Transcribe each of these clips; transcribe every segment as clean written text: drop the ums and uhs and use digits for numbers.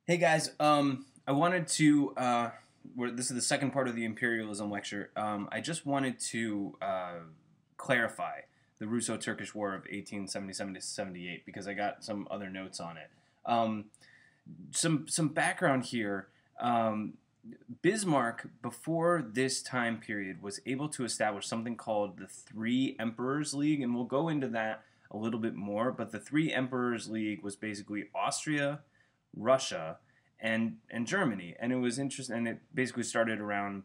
Hey guys, I wanted to. This is the second part of the imperialism lecture. I just wanted to clarify the Russo-Turkish War of 1877 to 78 because I got some other notes on it. Um, some background here. Bismarck, before this time period, was able to establish something called the Three Emperors League, and we'll go into that a little bit more. But the Three Emperors League was basically Austria, Russia, and Germany, and it was interesting. And it basically started around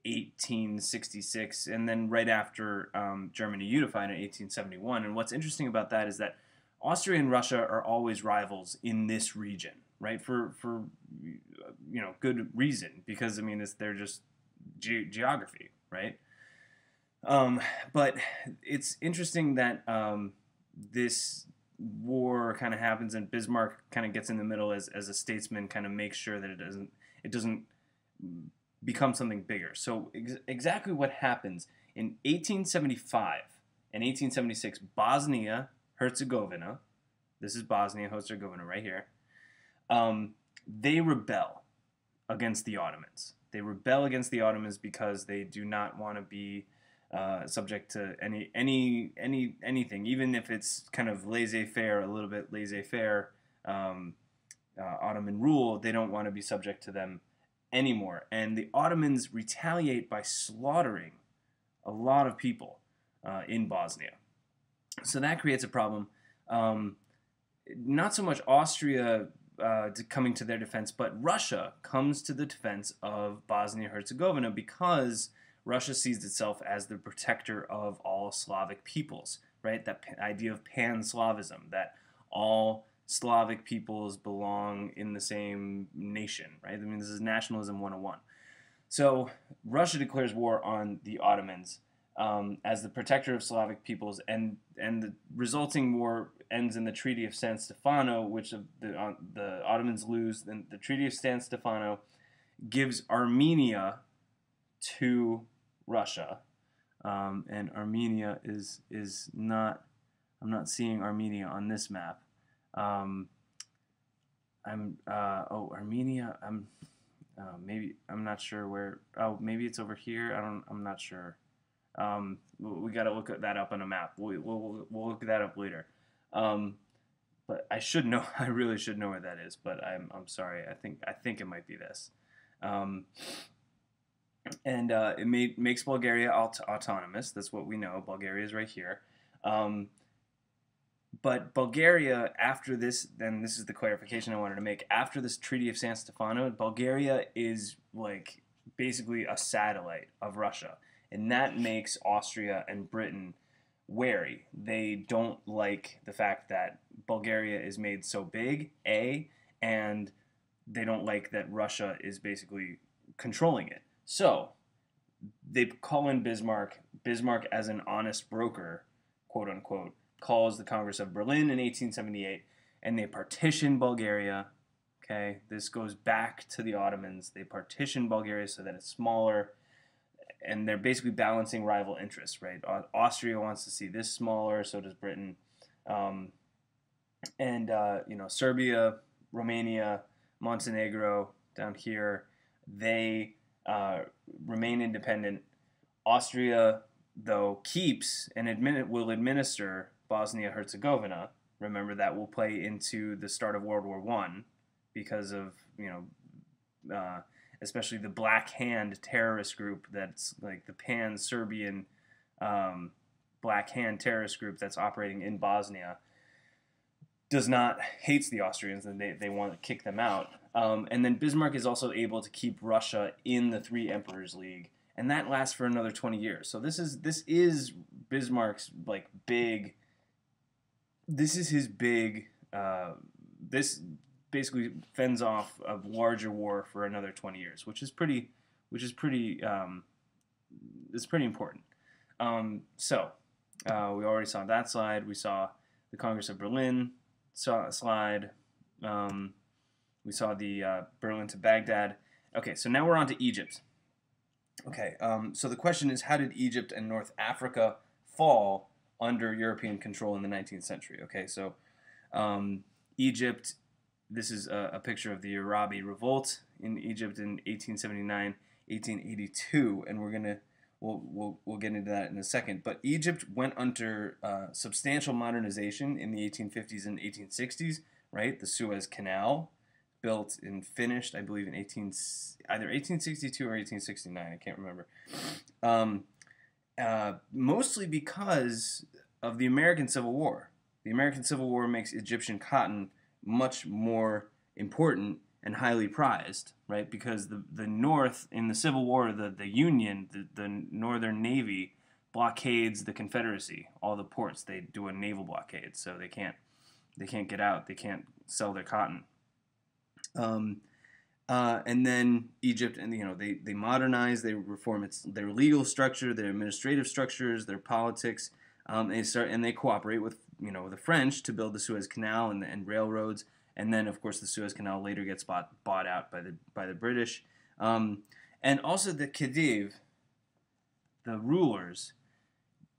1866, and then right after Germany unified in 1871. And what's interesting about that is that Austria and Russia are always rivals in this region, right? For good reason, because I mean they're just geography, right? But it's interesting that this war kind of happens and Bismarck kind of gets in the middle as a statesman, kind of makes sure that it doesn't become something bigger. So exactly what happens in 1875 and 1876, Bosnia Herzegovina, this is Bosnia Herzegovina right here, they rebel against the Ottomans. They rebel against the Ottomans because they do not want to be subject to anything, even if it's kind of laissez-faire, a little bit laissez-faire Ottoman rule. They don't want to be subject to them anymore. And the Ottomans retaliate by slaughtering a lot of people in Bosnia. So that creates a problem. Not so much Austria coming to their defense, but Russia comes to the defense of Bosnia-Herzegovina because Russia sees itself as the protector of all Slavic peoples, right? That idea of pan-Slavism, that all Slavic peoples belong in the same nation, right? I mean, this is nationalism 101. So Russia declares war on the Ottomans as the protector of Slavic peoples, and the resulting war ends in the Treaty of San Stefano, which the Ottomans lose. Then the Treaty of San Stefano gives Armenia to Russia, and Armenia is not. I'm not seeing Armenia on this map. Armenia. Maybe I'm not sure where. Oh, maybe it's over here. I'm not sure. We got to look that up on a map. We'll look that up later. But I should know. I really should know where that is. But I'm sorry. I think it might be this. And it makes Bulgaria autonomous. That's what we know. Bulgaria is right here. But Bulgaria, after this, then this is the clarification I wanted to make. After this Treaty of San Stefano, Bulgaria is like basically a satellite of Russia. And that makes Austria and Britain wary. They don't like the fact that Bulgaria is made so big, A, and they don't like that Russia is basically controlling it. So they call in Bismarck. Bismarck, as an honest broker, quote unquote, calls the Congress of Berlin in 1878, and they partition Bulgaria. Okay, this goes back to the Ottomans. They partition Bulgaria so that it's smaller, and they're basically balancing rival interests, right? Austria wants to see this smaller, so does Britain. Serbia, Romania, Montenegro down here, they remain independent. Austria, though, keeps and will administer Bosnia-Herzegovina. Remember, that will play into the start of World War I because of, especially the Black Hand terrorist group that's like the pan-Serbian Black Hand terrorist group that's operating in Bosnia hates the Austrians, and they want to kick them out. And then Bismarck is also able to keep Russia in the Three Emperors League, and that lasts for another 20 years. So this is Bismarck's like big. This is his big. This basically fends off a larger war for another 20 years, which is pretty. It's pretty important. We already saw that slide. We saw the Congress of Berlin slide. We saw the Berlin to Baghdad. Okay, so now we're on to Egypt. Okay, so the question is, how did Egypt and North Africa fall under European control in the 19th century? Okay, so Egypt this is a picture of the Arabi Revolt in Egypt in 1879, 1882, and we'll get into that in a second. But Egypt went under substantial modernization in the 1850s and 1860s. Right, the Suez Canal, built and finished, I believe, in either 1862 or 1869. I can't remember. Mostly because of the American Civil War. The American Civil War makes Egyptian cotton much more important and highly prized, right? Because the North, in the Civil War, the Union, the Northern Navy, blockades the Confederacy, all the ports. They do a naval blockade, so they can't get out. They can't sell their cotton. And then Egypt, and they modernize, they reform their legal structure, their administrative structures, their politics. They cooperate with the French to build the Suez Canal and railroads. And then, of course, the Suez Canal later gets bought out by the British. And also the Khedive, the rulers,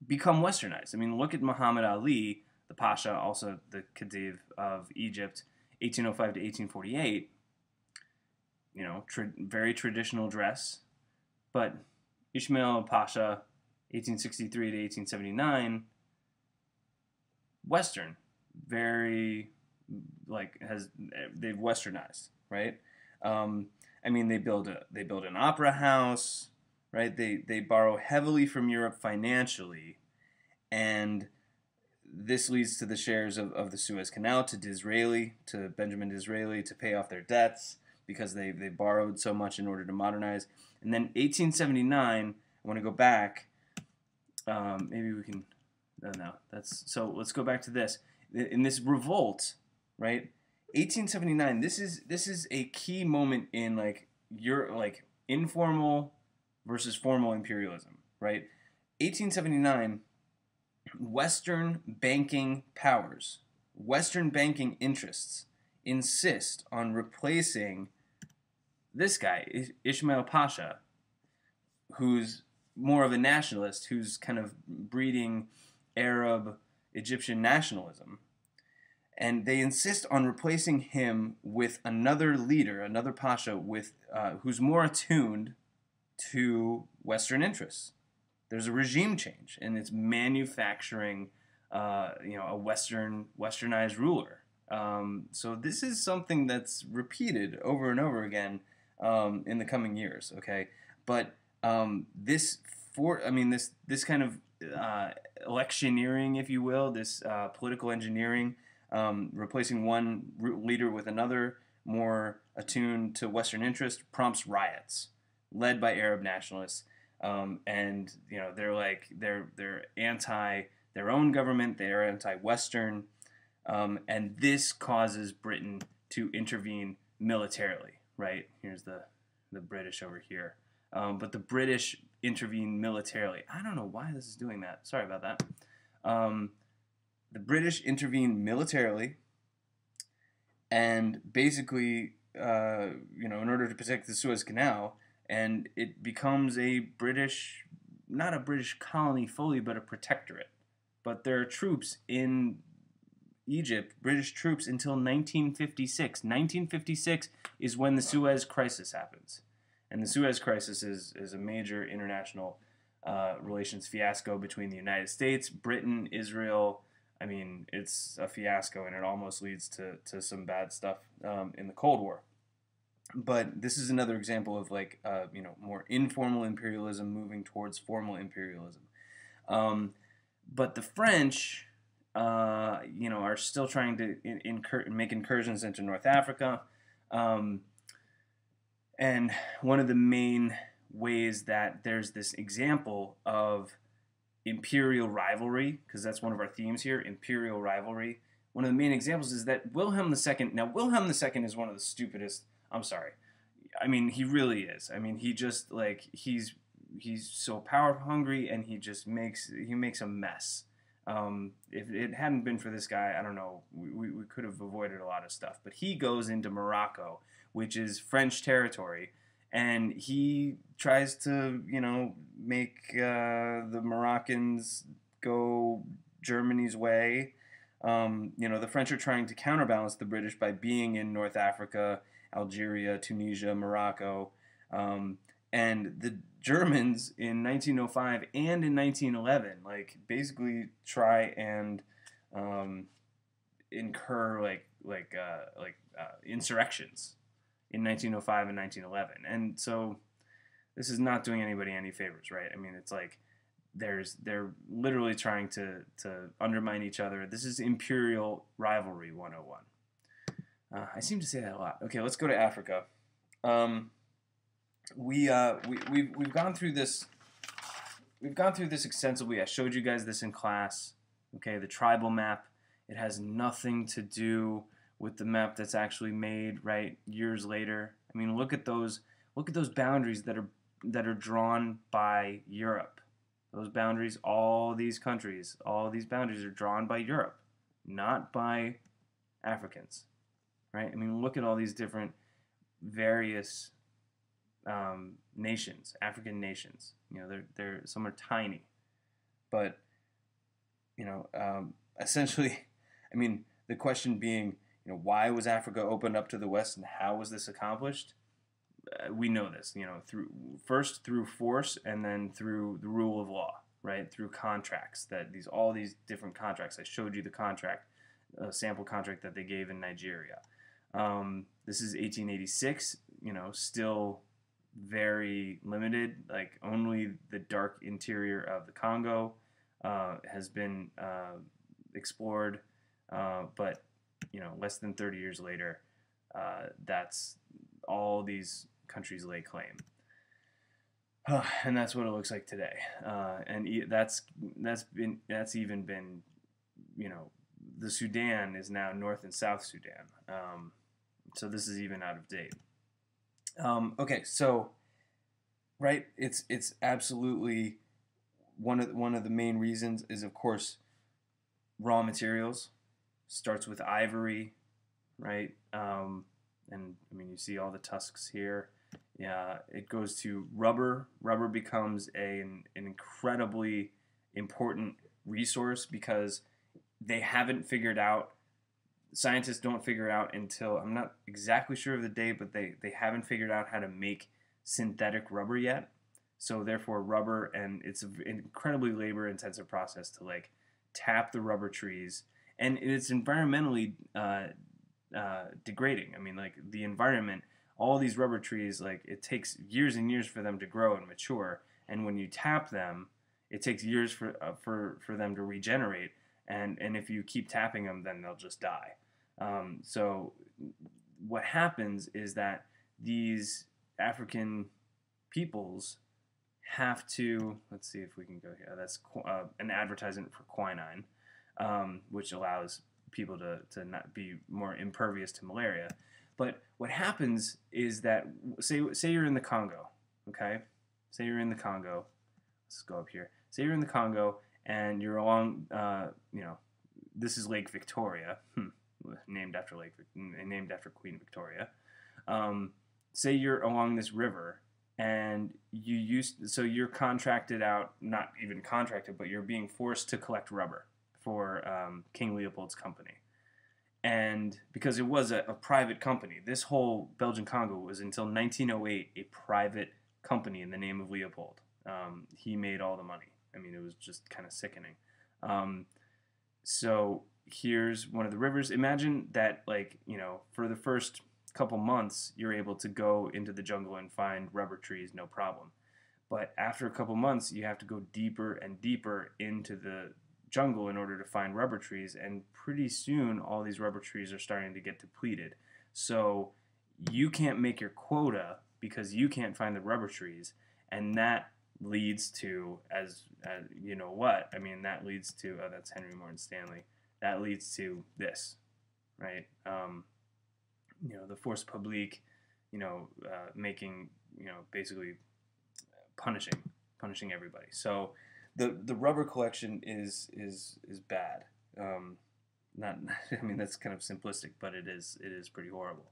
become westernized. I mean, look at Muhammad Ali, the Pasha, also the Khedive of Egypt, 1805 to 1848. Very traditional dress. But Ismail Pasha, 1863 to 1879, Western, very they've westernized, right? I mean, they build an opera house, right? They borrow heavily from Europe financially, and this leads to the shares of the Suez Canal to Benjamin Disraeli, to pay off their debts because they borrowed so much in order to modernize. And then 1879, I want to go back. Maybe we can. No, so. Let's go back to this. In this revolt, right? 1879. This is a key moment in informal versus formal imperialism, right? 1879. Western banking powers, Western banking interests insist on replacing this guy, Ismail Pasha, who's more of a nationalist, who's kind of breeding Arab Egyptian nationalism. And they insist on replacing him with another leader, another Pasha, who's more attuned to Western interests. There's a regime change, and it's manufacturing, a westernized ruler. So this is something that's repeated over and over again in the coming years. Okay, but this kind of electioneering, if you will, this political engineering, replacing one leader with another more attuned to Western interest, prompts riots led by Arab nationalists. And they're anti their own government, they're anti-Western, and this causes Britain to intervene militarily. Right, here's the British over here, but the British intervene militarily. I don't know why this is doing that. Sorry about that. The British intervene militarily, and basically, in order to protect the Suez Canal. And it becomes not a British colony fully, but a protectorate. But there are troops in Egypt, British troops, until 1956. 1956 is when the Suez Crisis happens. And the Suez Crisis is a major international relations fiasco between the United States, Britain, Israel. I mean, it's a fiasco, and it almost leads to some bad stuff in the Cold War. But this is another example of more informal imperialism moving towards formal imperialism. But the French, are still trying to make incursions into North Africa. And one of the main ways that there's this example of imperial rivalry, because that's one of our themes here, imperial rivalry. One of the main examples is that Wilhelm II. Now, Wilhelm II is one of the stupidest. I'm sorry. I mean, he really is. I mean, he just he's so power hungry, and he makes a mess. If it hadn't been for this guy, I don't know, we could have avoided a lot of stuff. But he goes into Morocco, which is French territory, and he tries to make the Moroccans go Germany's way. The French are trying to counterbalance the British by being in North Africa, Algeria, Tunisia, Morocco, and the Germans in 1905 and in 1911, like basically try and incur insurrections in 1905 and 1911, and so this is not doing anybody any favors, right? I mean, it's like they're literally trying to undermine each other. This is imperial rivalry 101. I seem to say that a lot. Okay, let's go to Africa. We've gone through this. We've gone through this extensively. I showed you guys this in class. Okay, the tribal map. It has nothing to do with the map that's actually made right years later. I mean, look at those. Look at those boundaries that are drawn by Europe. Those boundaries, all these countries, all these boundaries are drawn by Europe, not by Africans, right? I mean, look at all these different various nations, African nations. They're some are tiny, but essentially, I mean, the question being, why was Africa opened up to the West, and how was this accomplished? We know this, through force, and then through the rule of law, right? Through contracts, all these different contracts. I showed you the contract, sample contract that they gave in Nigeria. This is 1886. Still very limited. Like only the dark interior of the Congo has been explored, but less than 30 years later, that's all these countries lay claim, and that's what it looks like today. And that's even been, the Sudan is now North and South Sudan. So this is even out of date. Okay, so right, it's absolutely one of the main reasons is, of course, raw materials. Starts with ivory, right? And I mean, you see all the tusks here. Yeah, it goes to rubber. Rubber becomes an incredibly important resource because they haven't figured out, scientists don't figure out until, I'm not exactly sure of the date, but they haven't figured out how to make synthetic rubber yet. So therefore rubber, and it's an incredibly labor intensive process to like tap the rubber trees, and it's environmentally degrading. I mean, like the environment, all these rubber trees, like it takes years and years for them to grow and mature, and when you tap them, it takes years for them to regenerate, and if you keep tapping them, then they'll just die. So what happens is that these African peoples have to, let's see if we can go here. That's an advertisement for quinine, which allows people to not be more impervious to malaria. But what happens is that, say you're in the Congo, okay? Say you're in the Congo. Let's go up here. Say you're in the Congo and you're along, this is Lake Victoria, named after Queen Victoria. Say you're along this river and so you're contracted out, not even contracted, but you're being forced to collect rubber for King Leopold's company. And because it was a private company, this whole Belgian Congo was until 1908 a private company in the name of Leopold. He made all the money. I mean, it was just kind of sickening. So here's one of the rivers. Imagine that, like, for the first couple months, you're able to go into the jungle and find rubber trees, no problem. But after a couple months, you have to go deeper and deeper into the jungle in order to find rubber trees, and pretty soon all these rubber trees are starting to get depleted. So you can't make your quota because you can't find the rubber trees, and that leads to, as you know what, I mean, that leads to, oh, that's Henry Morton Stanley, that leads to this, right? The force publique, making, basically punishing everybody. So the rubber collection is bad. Not, I mean, that's kind of simplistic, but it is pretty horrible.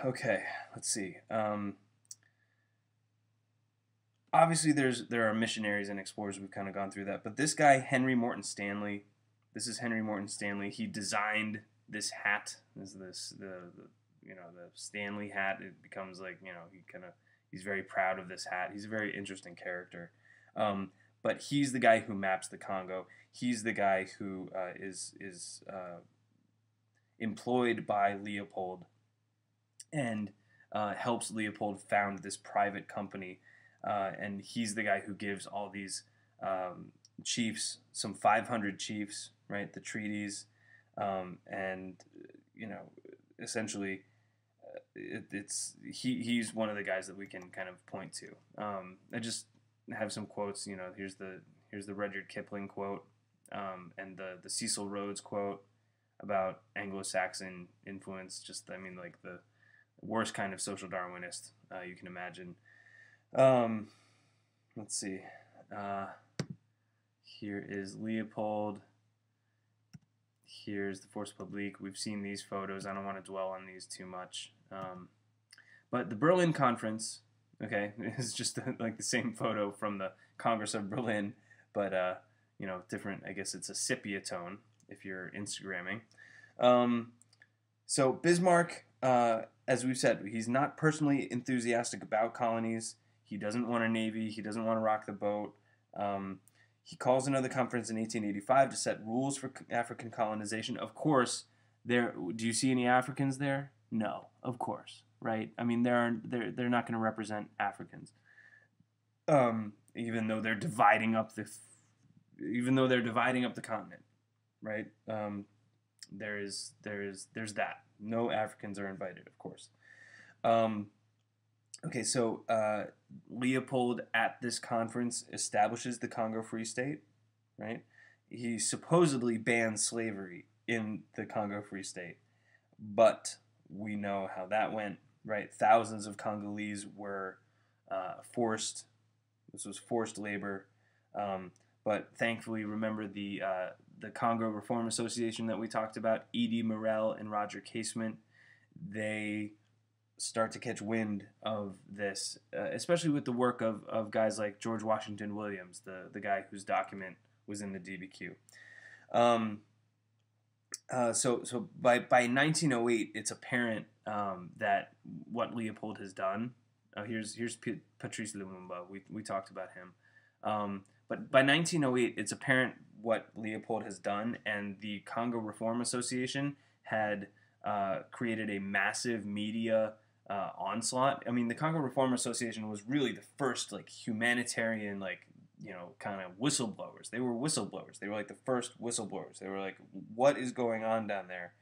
Okay, let's see. obviously there are missionaries and explorers. We've kind of gone through that, but this guy Henry Morton Stanley, this is Henry Morton Stanley. He designed this hat. The Stanley hat. It becomes like he's very proud of this hat. He's a very interesting character. But he's the guy who maps the Congo. He's the guy who is employed by Leopold and helps Leopold found this private company. And he's the guy who gives all these chiefs, some 500 chiefs, right, the treaties, and essentially he's one of the guys that we can kind of point to. I just have some quotes. Here's the Rudyard Kipling quote, and the Cecil Rhodes quote about Anglo-Saxon influence. Just like the worst kind of social Darwinist you can imagine. Let's see. Here is Leopold. Here's the Force Publique. We've seen these photos. I don't want to dwell on these too much. But the Berlin Conference, okay, is just like the same photo from the Congress of Berlin, but different. I guess it's a sepia tone if you're Instagramming. So Bismarck, as we've said, he's not personally enthusiastic about colonies. He doesn't want a navy. He doesn't want to rock the boat. He calls another conference in 1885 to set rules for African colonization. Of course, do you see any Africans there? No, of course, right? I mean, they're not going to represent Africans, even though they're dividing up the continent, right? There's that. No Africans are invited, of course. Okay, so Leopold at this conference establishes the Congo Free State, right? He supposedly bans slavery in the Congo Free State, but we know how that went, right? Thousands of Congolese were forced. This was forced labor, but thankfully, remember the Congo Reform Association that we talked about, Edie Morel and Roger Casement, they start to catch wind of this, especially with the work of guys like George Washington Williams, the guy whose document was in the DBQ. So by 1908, it's apparent that what Leopold has done. Here's Patrice Lumumba. We talked about him. But by 1908, it's apparent what Leopold has done, and the Congo Reform Association had created a massive media onslaught. I mean, the Congo Reform Association was really the first humanitarian kind of whistleblowers. They were whistleblowers. They were like the first whistleblowers. They were like, what is going on down there?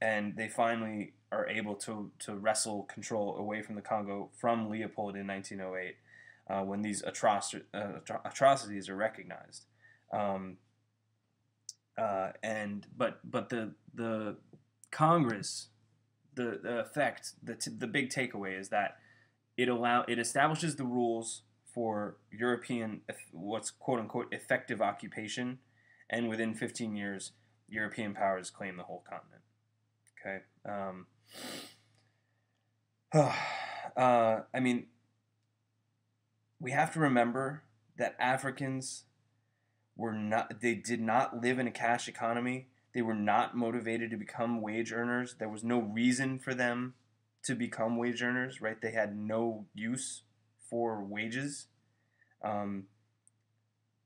And they finally are able to wrestle control away from the Congo from Leopold in 1908 when these atrocities are recognized. But the Congress, the effect, the big takeaway is that it establishes the rules for European, what's quote unquote effective occupation, and within 15 years, European powers claim the whole continent. Okay. I mean, we have to remember that Africans they did not live in a cash economy. They were not motivated to become wage earners. There was no reason for them to become wage earners, right? They had no use for wages.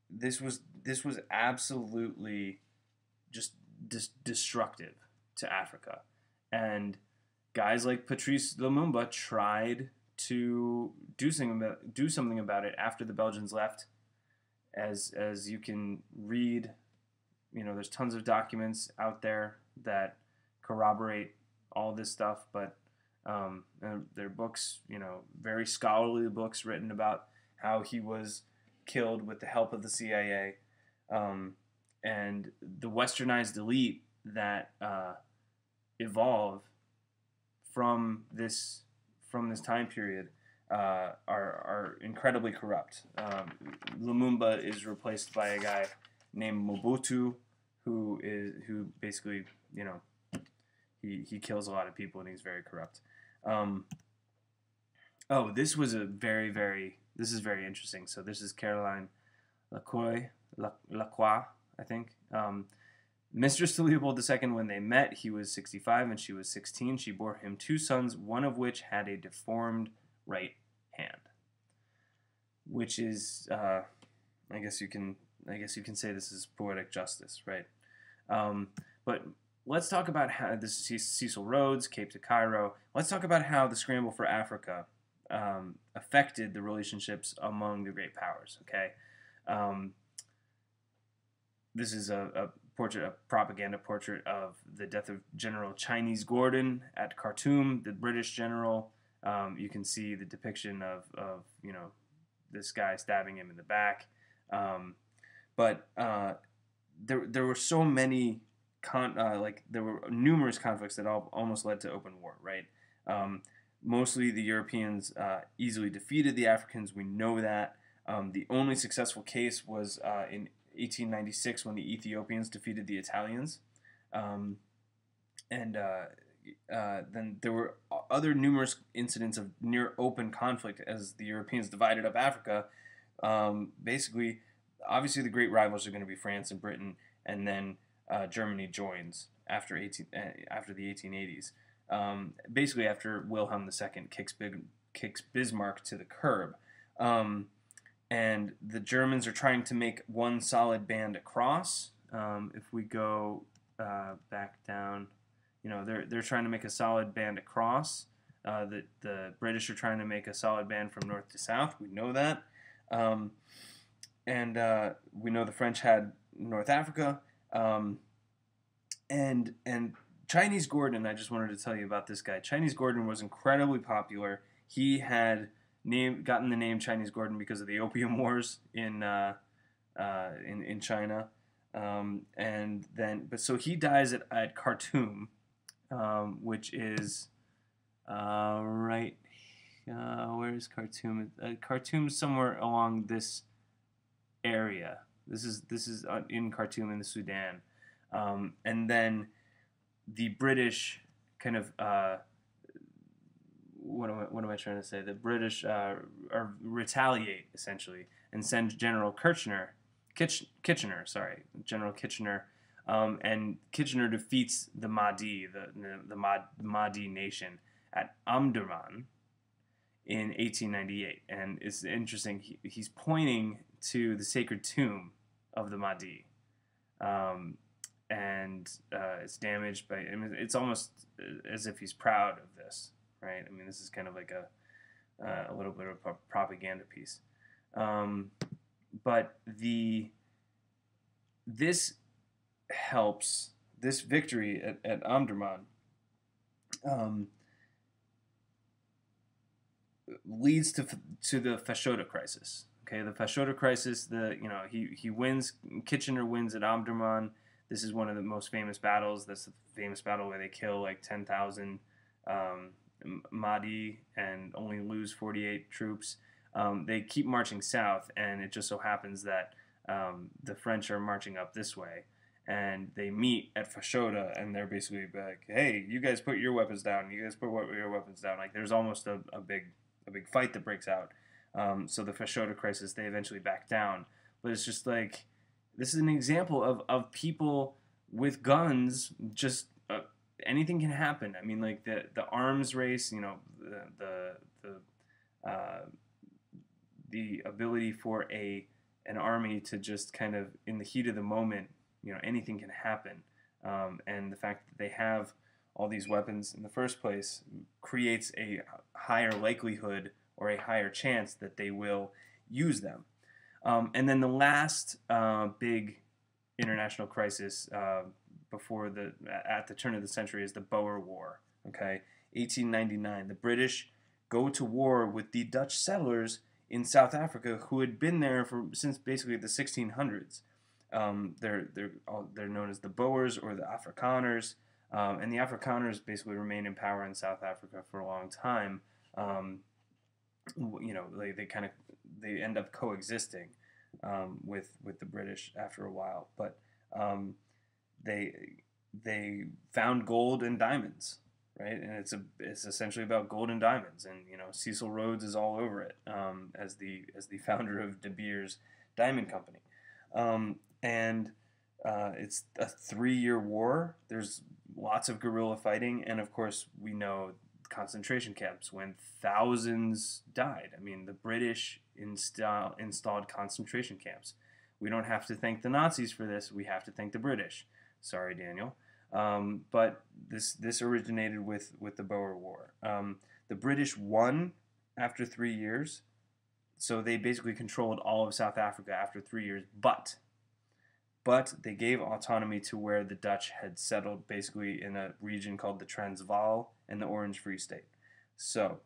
This was absolutely just destructive to Africa. And guys like Patrice Lumumba tried to do something about it after the Belgians left. As you can read, there's tons of documents out there that corroborate all this stuff, but they're books, very scholarly books written about how he was killed with the help of the CIA, and the westernized elite that evolve from this time period are incredibly corrupt. Lumumba is replaced by a guy named Mobutu, who basically, he kills a lot of people and he's very corrupt. This was a very, very this is very interesting. So this is Caroline Lacroix, I think. Mistress to Leopold II, when they met, he was 65 and she was 16. She bore him 2 sons, one of which had a deformed right hand, which is, I guess you can say this is poetic justice, right? But let's talk about how this is Cecil Rhodes, Cape to Cairo. Let's talk about how the scramble for Africa affected the relationships among the great powers. Okay, this is a propaganda portrait of the death of General Chinese Gordon at Khartoum, the British general. You can see the depiction of this guy stabbing him in the back. But there were so many there were numerous conflicts that almost led to open war, right? Mostly the Europeans easily defeated the Africans. We know that. The only successful case was in 1896 when the Ethiopians defeated the Italians. Then there were other numerous incidents of near open conflict as the Europeans divided up Africa. Basically, obviously the great rivals are going to be France and Britain, and then Germany joins after the 1880s. Basically after Wilhelm II kicks Bismarck to the curb. And the Germans are trying to make one solid band across. If we go back down, they're trying to make a solid band across. The British are trying to make a solid band from north to south. We know that. And we know the French had North Africa. And Chinese Gordon, I just wanted to tell you about this guy. Chinese Gordon was incredibly popular. He had gotten the name Chinese Gordon because of the Opium Wars in China, so he dies at Khartoum, which is right. Where is Khartoum? Khartoum's somewhere along this area. This is in Khartoum in the Sudan, and then the British kind of. What am I trying to say? The British retaliate essentially and send General Kitchener, and Kitchener defeats the Mahdi, the Mahdi nation at Omdurman in 1898. And it's interesting. He's pointing to the sacred tomb of the Mahdi, and it's damaged by. I mean, it's almost as if he's proud of this. Right? I mean, this is kind of like a little bit of a propaganda piece. But this helps, this victory at Omdurman leads to the Fashoda crisis. Okay, the Fashoda crisis, he wins, Kitchener wins at Omdurman. This is one of the most famous battles. That's the famous battle where they kill like 10,000 Mahdi and only lose 48 troops. They keep marching south, and it just so happens that the French are marching up this way, and they meet at Fashoda, and they're basically like, "Hey, you guys put your weapons down. You guys put your weapons down." Like, there's almost a big fight that breaks out. So the Fashoda crisis, they eventually back down, but it's just like this is an example of people with guns just. Anything can happen. I mean, like the arms race, the ability for an army to just kind of in the heat of the moment, anything can happen. And the fact that they have all these weapons in the first place creates a higher likelihood or a higher chance that they will use them. And then the last big international crisis at the turn of the century is the Boer War. Okay, 1899. The British go to war with the Dutch settlers in South Africa who had been there since basically the 1600s. They're known as the Boers or the Afrikaners, and the Afrikaners basically remain in power in South Africa for a long time. They end up coexisting with the British after a while, but they found gold and diamonds, right? And it's essentially about gold and diamonds, and Cecil Rhodes is all over it, as the founder of De Beers Diamond Company, and it's a 3-year war. There's lots of guerrilla fighting, and of course we know concentration camps when thousands died. I mean, the British installed concentration camps. We don't have to thank the Nazis for this. We have to thank the British. Sorry, Daniel. But this originated with the Boer War. The British won after 3 years, so they basically controlled all of South Africa after 3 years. But they gave autonomy to where the Dutch had settled, basically in a region called the Transvaal and the Orange Free State. So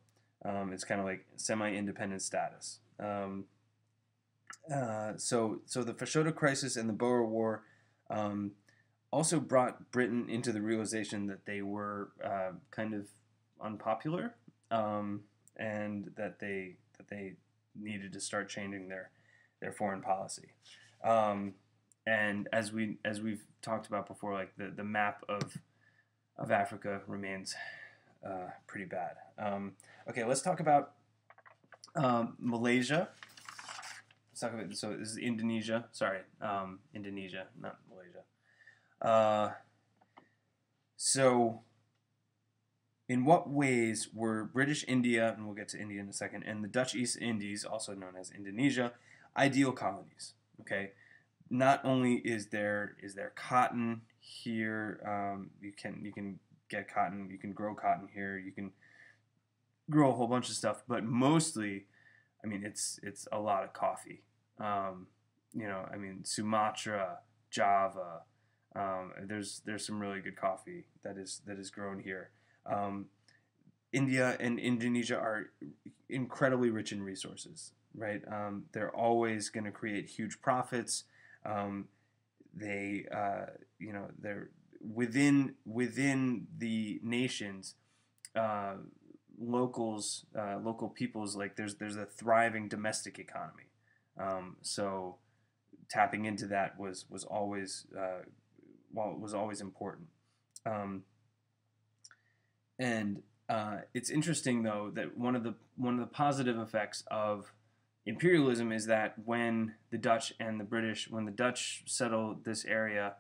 it's kind of like semi-independent status. So the Fashoda crisis and the Boer War also brought Britain into the realization that they were kind of unpopular, and that they needed to start changing their foreign policy. And as we've talked about before, like the map of Africa remains pretty bad. Okay, let's talk about Malaysia. Let's talk about, so this is Indonesia. Sorry, Indonesia, not Malaysia. So in what ways were British India, and we'll get to India in a second, and the Dutch East Indies, also known as Indonesia, ideal colonies? Okay. Not only is there cotton here, you can get cotton, you can grow cotton here, you can grow a whole bunch of stuff, but mostly, I mean, it's a lot of coffee. I mean, Sumatra, Java, there's some really good coffee that is grown here. India and Indonesia are incredibly rich in resources, right? They're always going to create huge profits. They're within the nations, local peoples, like there's a thriving domestic economy. So tapping into that was always important. And it's interesting though that one of the positive effects of imperialism is that when the Dutch settled this area,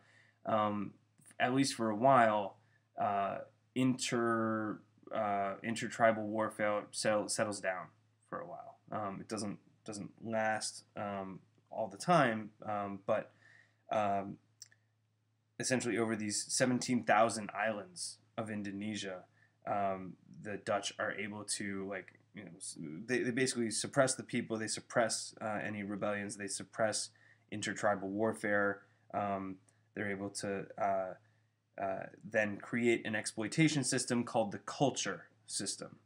at least for a while, intertribal warfare settles down for a while. It doesn't last all the time, but essentially over these 17,000 islands of Indonesia, the Dutch are able to, they basically suppress the people, they suppress any rebellions, they suppress intertribal warfare. They're able to then create an exploitation system called the culture system.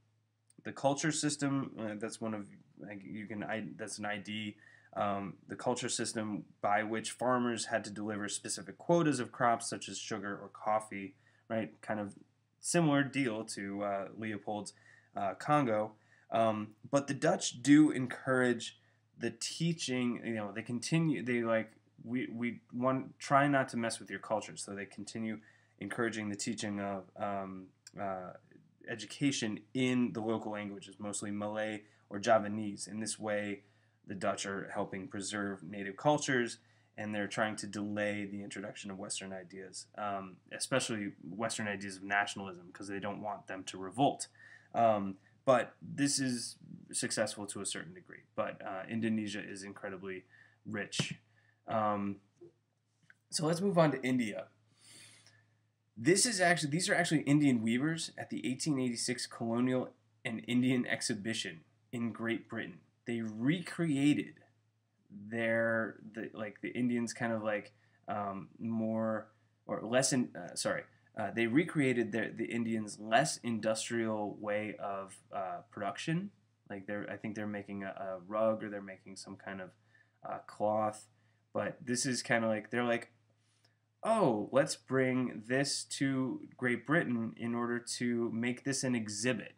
The culture system, that's an ID. The culture system by which farmers had to deliver specific quotas of crops such as sugar or coffee, right? Kind of similar deal to Leopold's Congo. But the Dutch do encourage the teaching. They continue. We try not to mess with your culture, so they continue encouraging the teaching of education in the local languages, mostly Malay or Javanese. In this way, the Dutch are helping preserve native cultures, and they're trying to delay the introduction of Western ideas, especially Western ideas of nationalism, because they don't want them to revolt. But this is successful to a certain degree. But Indonesia is incredibly rich. So let's move on to India. These are actually Indian weavers at the 1886 Colonial and Indian Exhibition in Great Britain. They recreated the Indians kind of more or less they recreated the Indians' less industrial way of production. I think they're making a rug, or they're making some kind of cloth. But this is kind of they're like, oh, let's bring this to Great Britain in order to make this an exhibit,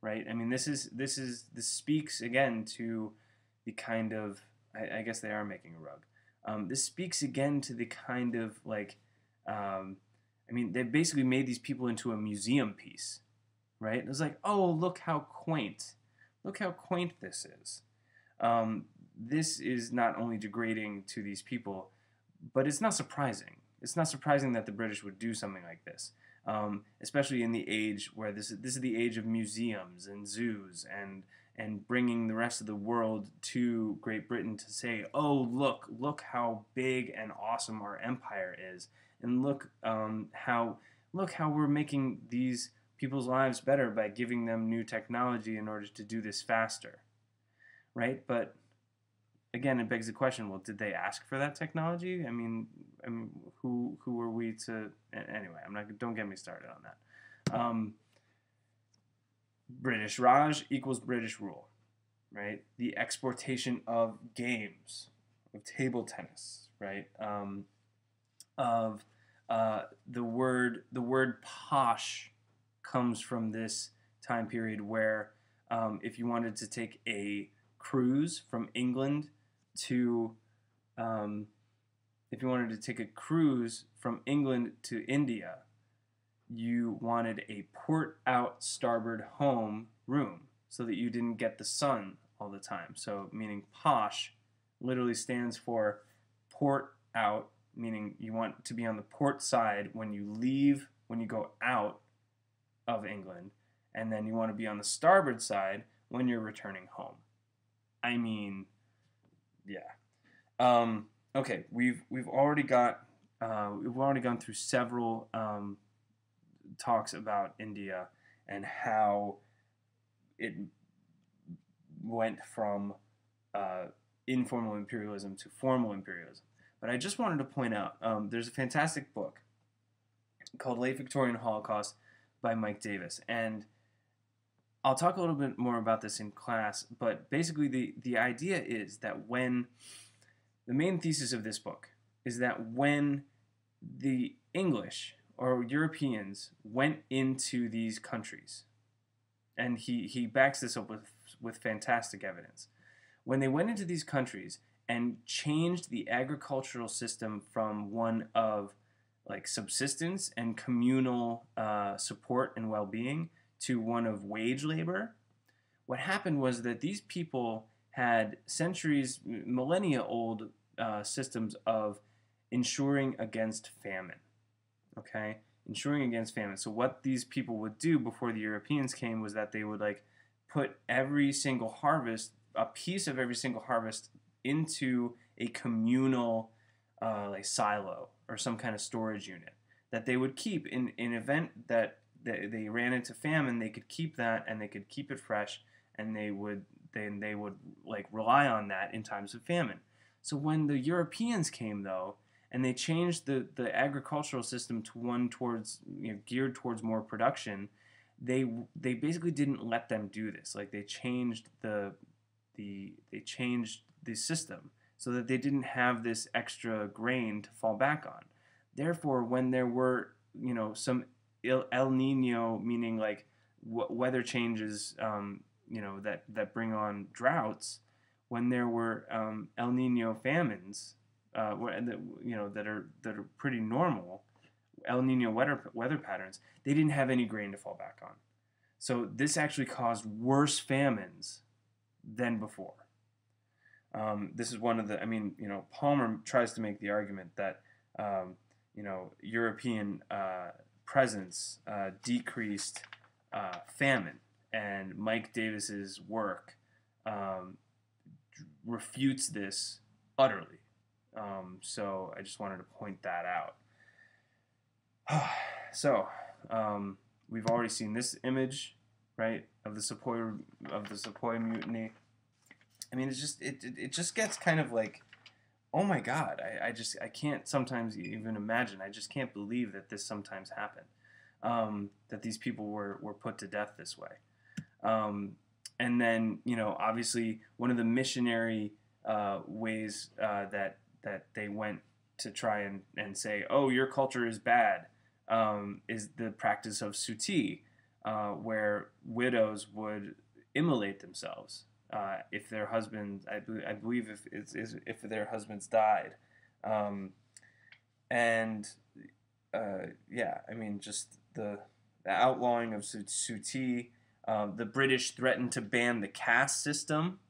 right? I mean, this speaks again to the kind of, I guess they are making a rug. This speaks again to the kind of I mean, they basically made these people into a museum piece, right? It was like, oh, look how quaint. Look how quaint this is. This is not only degrading to these people, but it's not surprising. It's not surprising that the British would do something like this, especially in the age where this is the age of museums and zoos and bringing the rest of the world to Great Britain to say, oh, look how big and awesome our empire is, and look how we're making these people's lives better by giving them new technology in order to do this faster, right? But again, it begs the question: well, did they ask for that technology? Who were we to? Anyway, I'm not. Don't get me started on that. British Raj equals British rule, right? The exportation of games, of table tennis, right? Of the word posh comes from this time period where if you wanted to take a cruise from England to if you wanted to take a cruise from England to India, you wanted a port out starboard home room so that you didn't get the sun all the time. So meaning posh literally stands for port out, meaning you want to be on the port side when you leave, when you go out of England, and then you want to be on the starboard side when you're returning home. I mean, yeah. Okay, we've already gone through several talks about India and how it went from informal imperialism to formal imperialism. But I just wanted to point out there's a fantastic book called Late Victorian Holocaust by Mike Davis, and I'll talk a little bit more about this in class, but basically the idea is that when the main thesis of this book is that when the English or Europeans went into these countries, and he backs this up with fantastic evidence, when they went into these countries and changed the agricultural system from one of like subsistence and communal support and well-being to one of wage labor, what happened was that these people had centuries, millennia-old systems of ensuring against famine. Okay, ensuring against famine. So what these people would do before the Europeans came was that they would like put every single harvest, a piece of every single harvest, into a communal like silo or some kind of storage unit that they would keep in event that they ran into famine. They could keep that and they could keep it fresh, and they would like rely on that in times of famine. So when the Europeans came though, and they changed the agricultural system to one towards geared towards more production, they basically didn't let them do this. Like they changed the system so that they didn't have this extra grain to fall back on. Therefore, when there were some El Nino, meaning like weather changes, that bring on droughts, when there were El Nino famines, that are pretty normal, El Nino weather patterns, they didn't have any grain to fall back on. So this actually caused worse famines than before. This is one of the, Palmer tries to make the argument that, European presence decreased famine, and Mike Davis's work refutes this utterly. So I just wanted to point that out. So we've already seen this image, right, of the Sepoy mutiny. I mean, it just gets kind of like, oh my God, I can't sometimes even imagine. I just can't believe that this sometimes happened, that these people were put to death this way. And then, obviously one of the missionary ways that they went to try and say, oh, your culture is bad, is the practice of suti, where widows would immolate themselves if their husbands, I believe if their husbands died, and yeah, I mean, just the outlawing of Suti. The British threatened to ban the caste system,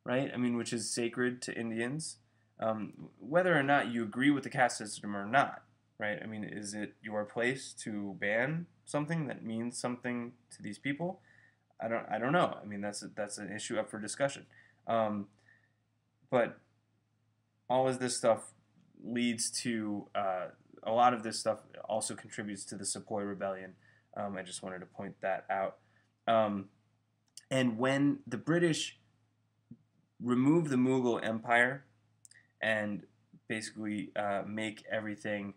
right? I mean, which is sacred to Indians. Whether or not you agree with the caste system or not, right? I mean, is it your place to ban something that means something to these people? I don't know. I mean, that's an issue up for discussion. But all of this stuff leads to a lot of this stuff also contributes to the Sepoy Rebellion. I just wanted to point that out. And when the British remove the Mughal Empire and basically make everything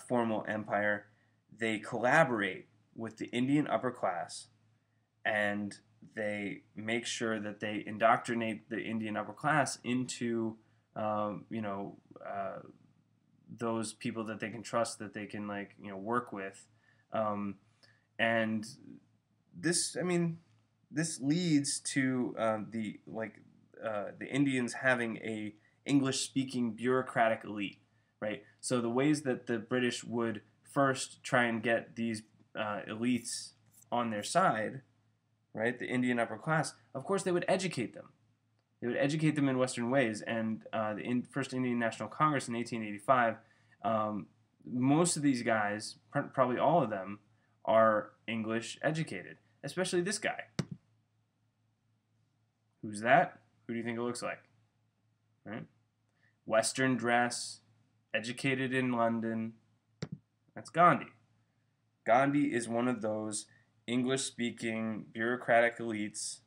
formal empire, they collaborate with the Indian upper class, and they make sure that they indoctrinate the Indian upper class into those people that they can trust, that they can work with, and this, I mean, this leads to the Indians having a English-speaking bureaucratic elite, right? So the ways that the British would first try and get these elites on their side, right, the Indian upper class, of course they would educate them. They would educate them in Western ways, and the first Indian National Congress in 1885, most of these guys, probably all of them, are English educated, especially this guy. Who's that? Who do you think it looks like? Right? Western dress, educated in London. That's Gandhi. Gandhi is one of those English-speaking bureaucratic elites,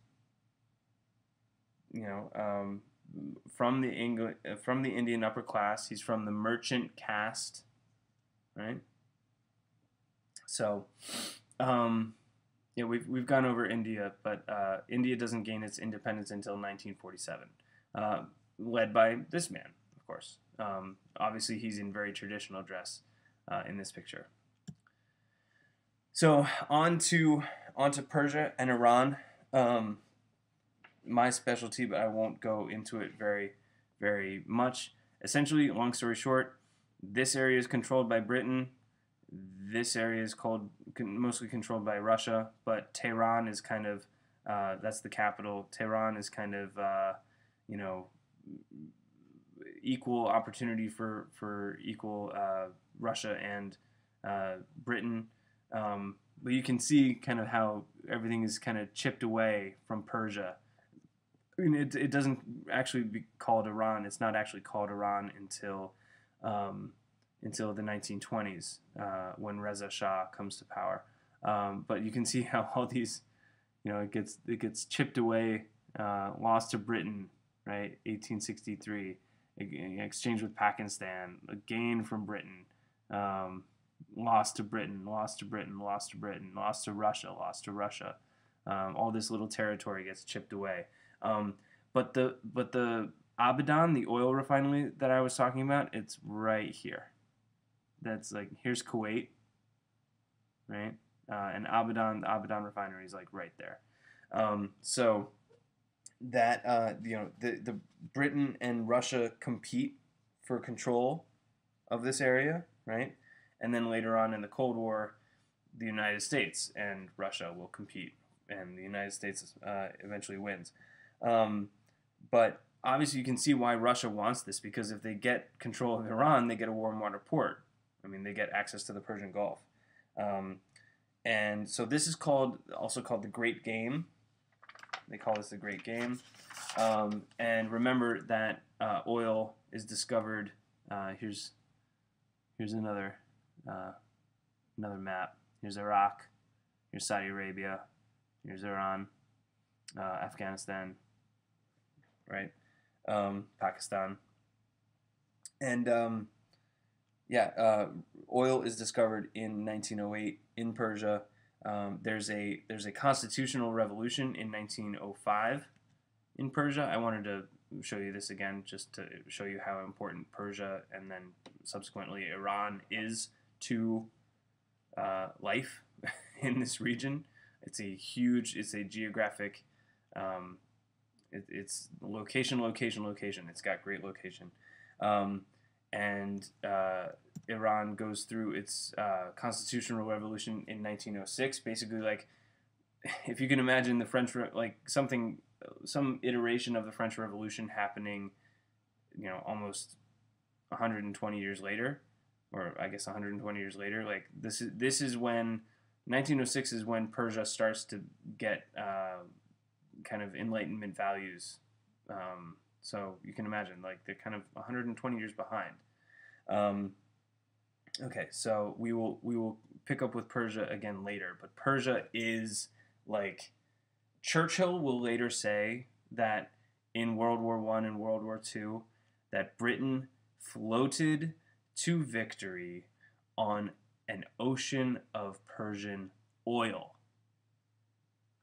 from the Indian upper class. He's from the merchant caste, right? So, yeah, we've gone over India, but India doesn't gain its independence until 1947, led by this man, of course. Obviously, he's in very traditional dress in this picture. So on to Persia and Iran. My specialty, but I won't go into it very, very much. Essentially, long story short, this area is controlled by Britain. This area is mostly controlled by Russia, but Tehran is kind of, that's the capital. Tehran is kind of, equal opportunity for equal Russia and Britain. But you can see kind of how everything is kind of chipped away from Persia. I mean, it doesn't actually be called Iran. It's not actually called Iran until the 1920s, when Reza Shah comes to power. But you can see how all these, it gets chipped away, lost to Britain, right? 1863, exchange with Pakistan, a gain from Britain, lost to Britain, lost to Britain, lost to Britain, lost to Russia, lost to Russia. All this little territory gets chipped away. But the Abadan, the oil refinery that I was talking about, it's right here. That's here's Kuwait, right? And Abadan, the Abadan refinery is right there. So that the Britain and Russia compete for control of this area, right? And then later on in the Cold War, the United States and Russia will compete, and the United States eventually wins. But obviously you can see why Russia wants this, because if they get control of Iran, they get a warm water port. I mean, they get access to the Persian Gulf. And so this is also called the Great Game. They call this the Great Game. And remember that oil is discovered. Here's another map. Here's Iraq. Here's Saudi Arabia. Here's Iran. Afghanistan. Right? Pakistan. And oil is discovered in 1908 in Persia. There's a constitutional revolution in 1905 in Persia. I wanted to show you this again just to show you how important Persia and then subsequently Iran is to life in this region. It's a geographic, it's location. It's got great location. And Iran goes through its constitutional revolution in 1906. Basically, like, if you can imagine the French, like some iteration of the French Revolution happening, almost 120 years later, or I guess 120 years later. Like, this is when 1906 is when Persia starts to get kind of Enlightenment values. So you can imagine, like, they're kind of 120 years behind. Okay, so we will pick up with Persia again later, but Persia is like, Churchill will later say that in World War I and World War II, that Britain floated to victory on an ocean of Persian oil.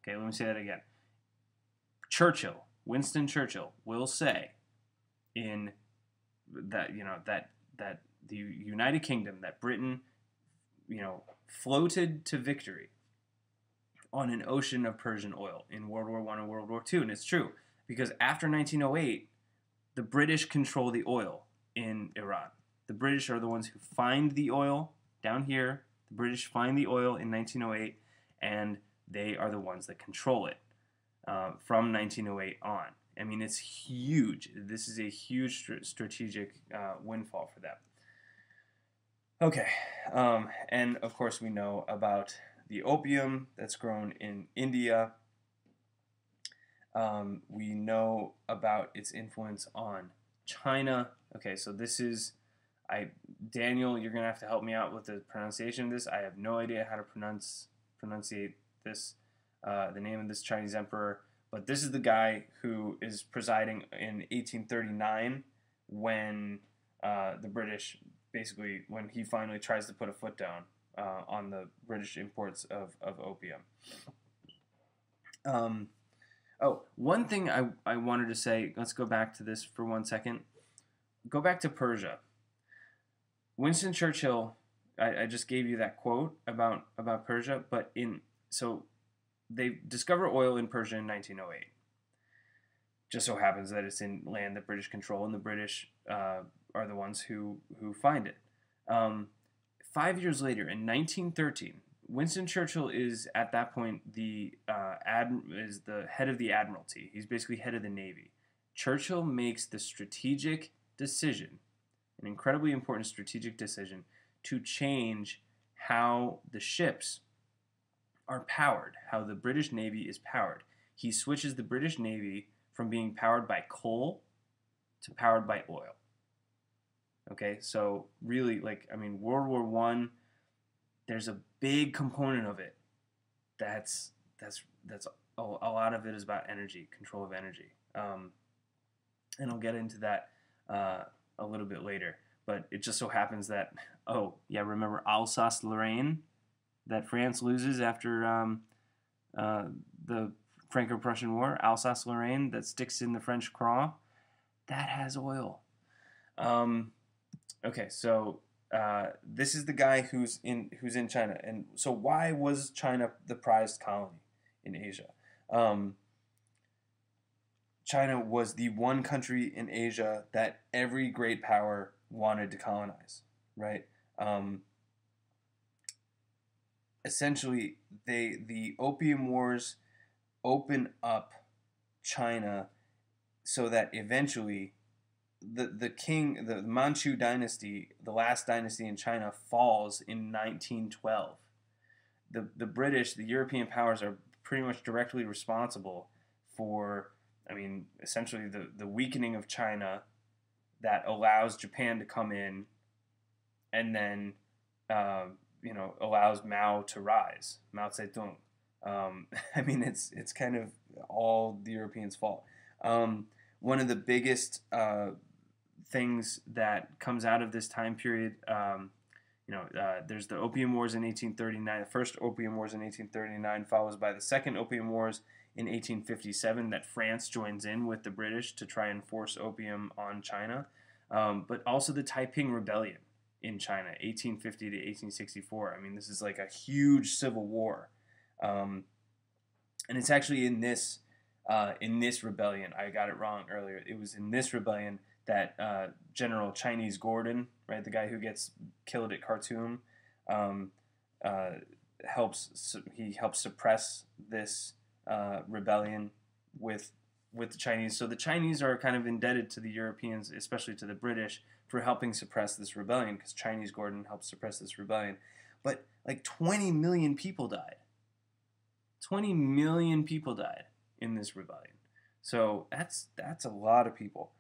Okay, let me say that again. Winston Churchill will say in that, that the United Kingdom, that Britain, floated to victory on an ocean of Persian oil in World War I and World War II. And it's true, because after 1908, the British control the oil in Iran. The British are the ones who find the oil down here. The British find the oil in 1908, and they are the ones that control it from 1908 on. I mean, it's huge. This is a huge strategic windfall for them. Okay, and of course we know about the opium that's grown in India. We know about its influence on China. Okay, so this is, Daniel, you're going to have to help me out with the pronunciation of this. I have no idea how to pronunciate this, the name of this Chinese emperor, but this is the guy who is presiding in 1839 when the British, basically, when he finally tries to put a foot down on the British imports of opium. One thing I wanted to say, let's go back to this for 1 second. Go back to Persia. Winston Churchill, I just gave you that quote about Persia, but so they discover oil in Persia in 1908. Just so happens that it's in land that British control, and the British are the ones who find it. 5 years later, in 1913, Winston Churchill is at that point is the head of the Admiralty. He's basically head of the Navy. Churchill makes the strategic decision, an incredibly important strategic decision, to change how the ships are powered, how the British Navy is powered. He switches the British Navy from being powered by coal to powered by oil. Okay, so really, World War I, there's a big component of it that's a lot of it is about energy, control of energy. And I'll get into that a little bit later. But it just so happens that, remember Alsace-Lorraine that France loses after the Franco-Prussian War? Alsace-Lorraine that sticks in the French craw? That has oil. Okay, so this is the guy who's in China. And so why was China the prized colony in Asia? China was the one country in Asia that every great power wanted to colonize, right? Essentially, the Opium Wars open up China so that eventually the Manchu dynasty, the last dynasty in China, falls in 1912. The British, the European powers, are pretty much directly responsible for, essentially the weakening of China that allows Japan to come in and then, allows Mao to rise, Mao Zedong. It's kind of all the Europeans' fault. One of the biggest things that comes out of this time period, there's the Opium Wars in 1839, the first Opium Wars in 1839, followed by the second Opium Wars in 1857 that France joins in with the British to try and force opium on China, but also the Taiping Rebellion in China, 1850 to 1864. This is like a huge civil war, and it's actually in this rebellion. I got it wrong earlier. It was in this rebellion that General Chinese Gordon, right? The guy who gets killed at Khartoum, um, he helps suppress this rebellion with the Chinese. So the Chinese are kind of indebted to the Europeans, especially to the British, for helping suppress this rebellion, because Chinese Gordon helped suppress this rebellion. But like 20 million people died. 20 million people died in this rebellion. So that's a lot of people.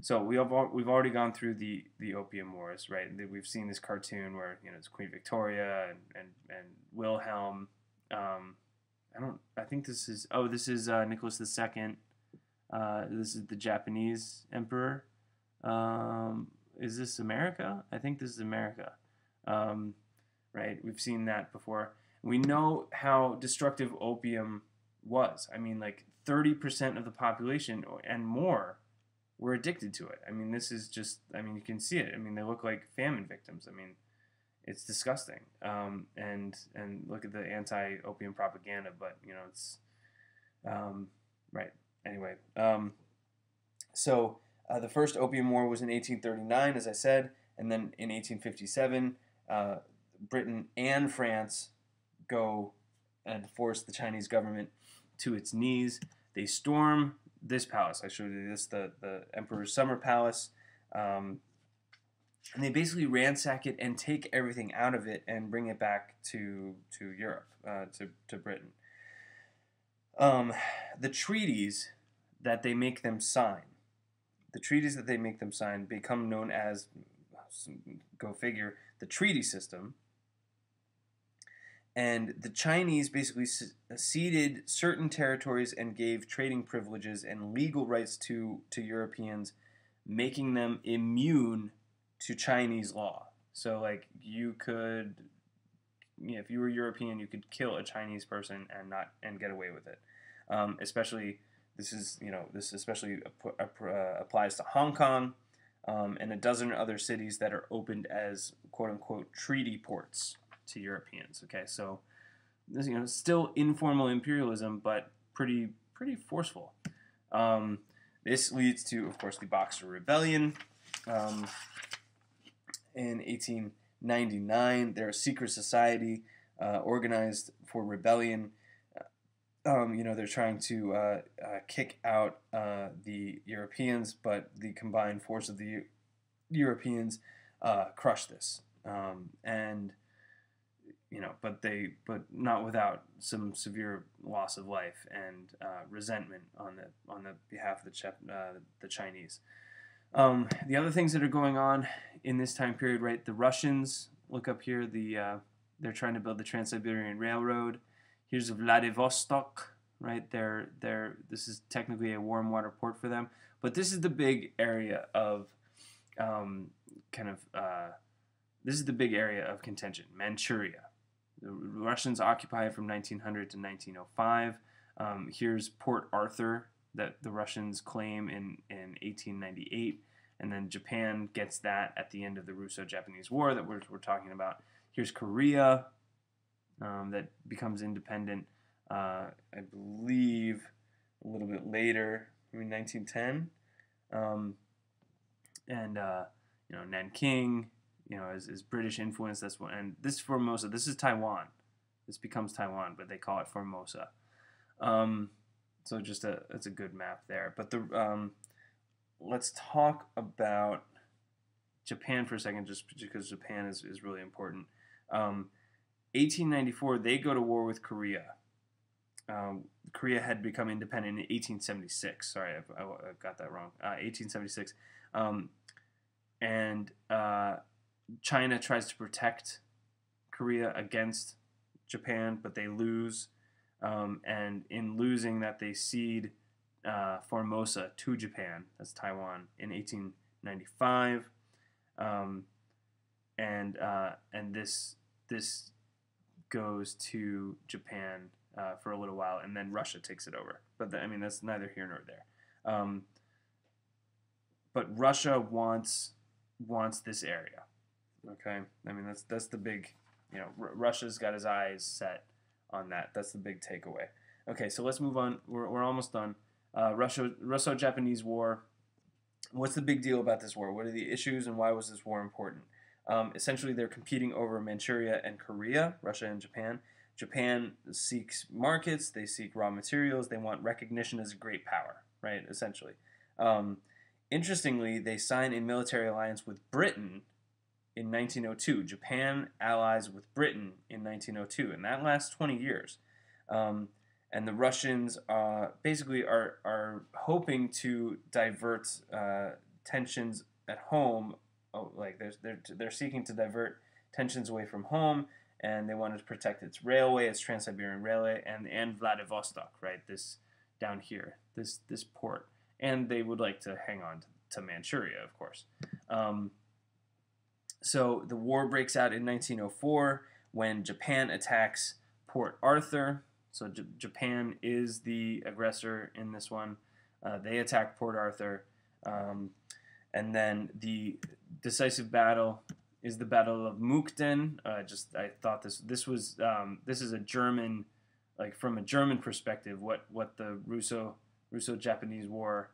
So we've already gone through the Opium Wars, right? We've seen this cartoon where it's Queen Victoria and Wilhelm. I think this is Nicholas II. This is the Japanese emperor. Is this America? I think this is America. Right? We've seen that before. We know how destructive opium was. I mean, like 30% of the population and more were addicted to it. I mean, this is just, you can see it. I mean, they look like famine victims. I mean, it's disgusting. And look at the anti-opium propaganda, but, it's, right. Anyway, so the first Opium War was in 1839, as I said, and then in 1857, Britain and France go and force the Chinese government to its knees. They storm this palace. I showed you this, the Emperor's Summer Palace. And they basically ransack it and take everything out of it and bring it back to Europe, to Britain. The treaties that they make them sign, become known as, go figure, the treaty system. And the Chinese basically ceded certain territories and gave trading privileges and legal rights to Europeans, making them immune to Chinese law. So, like, you could, if you were European, you could kill a Chinese person and get away with it. This especially applies to Hong Kong and a dozen other cities that are opened as quote unquote treaty ports to Europeans. Okay, so this, still informal imperialism, but pretty forceful. This leads to, of course, the Boxer Rebellion. In 1899, they're a secret society organized for rebellion. They're trying to kick out the Europeans, but the combined force of the Europeans crushed this. But not without some severe loss of life and resentment on the behalf of the Chinese. The other things that are going on in this time period, right? The Russians, look up here. They're trying to build the Trans-Siberian Railroad. Here's Vladivostok, right? This is technically a warm water port for them, but this is the big area of this is the big area of contention, Manchuria. The Russians occupy it from 1900 to 1905. Here's Port Arthur that the Russians claim in 1898, and then Japan gets that at the end of the Russo-Japanese War that we're talking about. Here's Korea that becomes independent, I believe, a little bit later, 1910. Nanking, is British influence. That's what, and this Formosa, this is Taiwan. This becomes Taiwan, but they call it Formosa. So it's a good map there. But let's talk about Japan for a second, just because Japan is really important. 1894, they go to war with Korea. Korea had become independent in 1876. Sorry, I got that wrong. 1876. China tries to protect Korea against Japan, but they lose. And in losing that, they cede Formosa to Japan, that's Taiwan, in 1895. And this goes to Japan for a little while, and then Russia takes it over. But that's neither here nor there. But Russia wants this area. Okay, that's the big, Russia's got his eyes set on that. That's the big takeaway. Okay, so let's move on. We're almost done. Russo-Japanese War. What's the big deal about this war? What are the issues, and why was this war important? Essentially, they're competing over Manchuria and Korea, Russia and Japan. Japan seeks markets, they seek raw materials, they want recognition as a great power, right? Essentially. Um, Interestingly, they sign a military alliance with Britain in 1902. Japan allies with Britain in 1902, and that lasts 20 years. Um, and the Russians basically are hoping to divert tensions at home. Oh, like they're seeking to divert tensions away from home, and they wanted to protect its railway, its Trans-Siberian Railway, and Vladivostok, right? This down here, this port, and they would like to hang on to Manchuria, of course. So the war breaks out in 1904 when Japan attacks Port Arthur. So Japan is the aggressor in this one. They attack Port Arthur. And then the decisive battle is the Battle of Mukden. I thought this is a German, like from a German perspective, what the Russo-Japanese War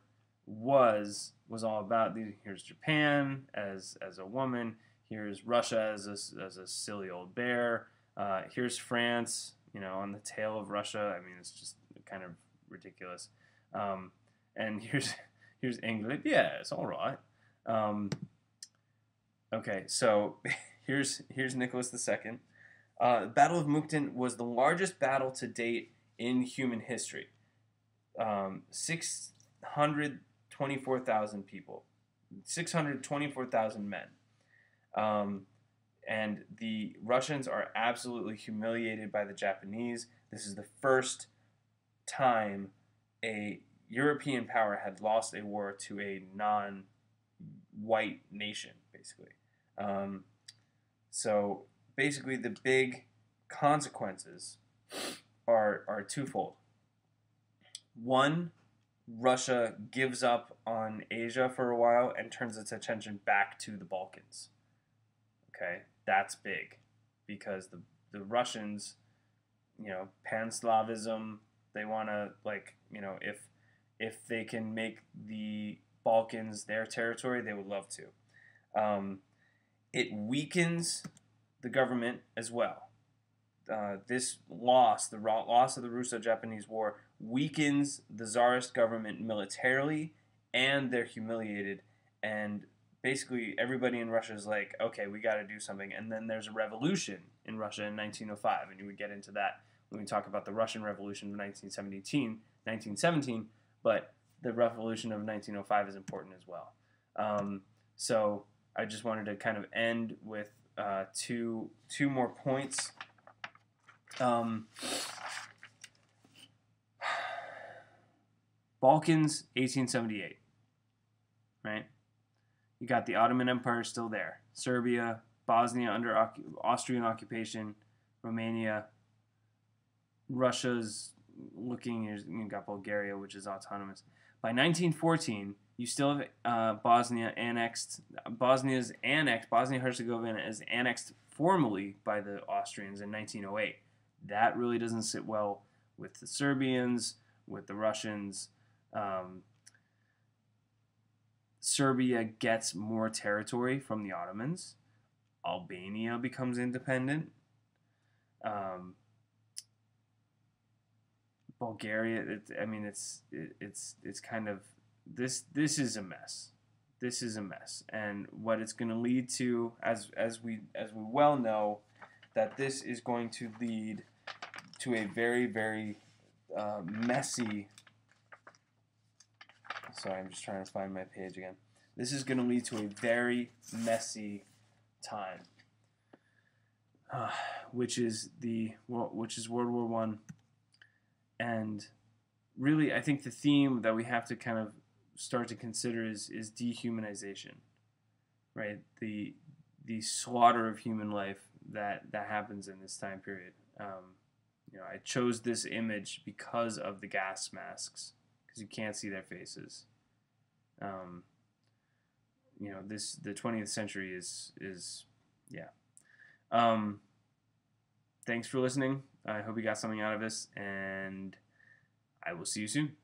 was all about. Here's Japan as a woman. Here's Russia as a silly old bear. Here's France, on the tail of Russia. I mean, it's just kind of ridiculous. And here's England. Yeah, it's all right. Okay, so here's Nicholas II. The Battle of Mukden was the largest battle to date in human history. 624,000 people, 624,000 men. And the Russians are absolutely humiliated by the Japanese. This is the first time a European power had lost a war to a non-white nation, basically. So basically the big consequences are twofold. One, Russia gives up on Asia for a while and turns its attention back to the Balkans. Okay, that's big because the Russians, Pan-Slavism, they want to, if they can make the Balkans their territory, they would love to. It weakens the government as well. This loss, the loss of the Russo-Japanese War, weakens the Tsarist government militarily, and they're humiliated. And basically, everybody in Russia is like, okay, we got to do something. And then there's a revolution in Russia in 1905, and we get into that when we talk about the Russian Revolution of 1917. But the Revolution of 1905 is important as well. So I just wanted to kind of end with two more points. Balkans, 1878, right? You got the Ottoman Empire still there. Serbia, Bosnia under Austrian occupation, Romania, Russia's looking, you got Bulgaria, which is autonomous. By 1914, you still have Bosnia annexed. Bosnia-Herzegovina is annexed formally by the Austrians in 1908. That really doesn't sit well with the Serbians, with the Russians. Serbia gets more territory from the Ottomans. Albania becomes independent. Bulgaria, it's kind of this is a mess. This is a mess, and what it's going to lead to, as we well know, that this is going to lead to a very, very messy. Sorry, I'm just trying to find my page again. This is going to lead to a very messy time, which is World War I. And really, I think the theme that we have to kind of start to consider is dehumanization, right? The slaughter of human life that happens in this time period. I chose this image because of the gas masks, because you can't see their faces. The 20th century is yeah. Thanks for listening. I hope you got something out of this, and I will see you soon.